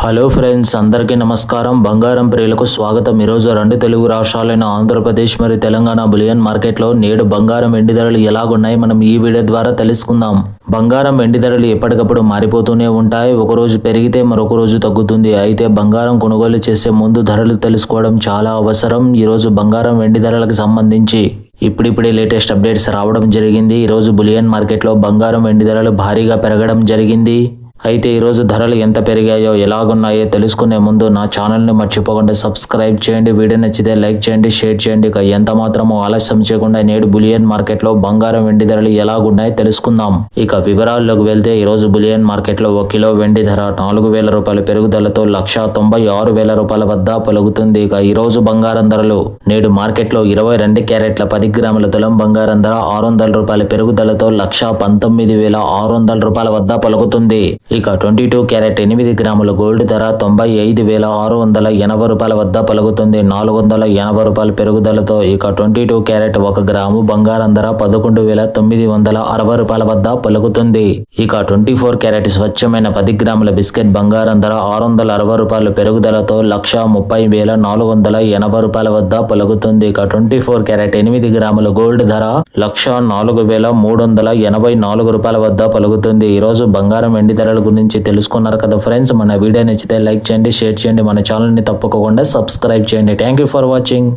Hello friends, అందరికీ నమస్కారం. బంగారం ప్రియులకు స్వాగతం. ఈరోజు రెండు తెలుగు రాష్ట్రాలైన ఆంధ్రప్రదేశ్ మరియు తెలంగాణ బులియన్ మార్కెట్లో నేడు బంగారం వెండి ధరలు ఎలాగున్నాయి మనం ఈ వీడియో ద్వారా తెలుసుకుందాం. బంగారం వెండి ధరలు ఎప్పటికప్పుడు మారిపోతూనే ఉంటాయి. ఒకరోజు పెరిగితే మరొక రోజు తగ్గుతుంది. అయితే బంగారం కొనుగోలు చేసే ముందు ధరలు తెలుసుకోవడం చాలా అవసరం. ఈరోజు బంగారం వెండి ధరలకు సంబంధించి ఇప్పుడిప్పుడే లేటెస్ట్ అప్డేట్స్ రావడం జరిగింది. ఈరోజు బులియన్ మార్కెట్లో బంగారం వెండి ధరలు భారీగా పెరగడం జరిగింది. అయితే ఈరోజు ధరలు ఎంత పెరిగాయో ఎలాగున్నాయో తెలుసుకునే ముందు నా ఛానల్ని మర్చిపోకుండా సబ్స్క్రైబ్ చేయండి. వీడియో నచ్చితే లైక్ చేయండి, షేర్ చేయండి. ఇక ఎంత మాత్రమో ఆలస్యం చేయకుండా నేడు బులియన్ మార్కెట్లో బంగారం వెండి ధరలు ఎలాగున్నాయో తెలుసుకుందాం. ఇక వివరాల్లోకి వెళ్తే ఈరోజు బులియన్ మార్కెట్లో 1 కిలో వెండి ధర 4,000 రూపాయల పెరుగుదలతో 1,96,000 రూపాయల వద్ద పలుకుతుంది. ఇక ఈరోజు బంగారం ధరలు నేడు మార్కెట్లో 22 క్యారెట్ల 10 గ్రాముల తులం బంగారం ధర 600 రూపాయల పెరుగుదలతో 1,19,600 రూపాయల వద్ద పలుకుతుంది. ఇక 22 క్యారెట్ 8 గ్రాముల గోల్డ్ ధర 95,680 రూపాయల వద్ద పలుకుతుంది. 480 రూపాయల పెరుగుదలతో ఇక 22 క్యారెట్ 1 గ్రాము బంగారం ధర 11,960 రూపాయల వద్ద పలుకుతుంది. ఇక 24 క్యారెట్ స్వచ్ఛమైన 10 గ్రాముల బిస్కెట్ బంగారం ధర 660 రూపాయల పెరుగుదలతో 1,30,480 రూపాయల వద్ద పలుకుతుంది. ఇక 24 క్యారెట్ 8 గ్రాముల గోల్డ్ ధర 1,04,384 రూపాయల వద్ద పలుకుతుంది. ఈరోజు బంగారం వెండి ధరల గురించి తెలుసుకున్నారు కదా ఫ్రెండ్స్. మన వీడియో నచ్చితే లైక్ చేయండి, షేర్ చేయండి. మన ఛానల్ని తప్పకుండా సబ్స్క్రైబ్ చేయండి. Thank you for watching.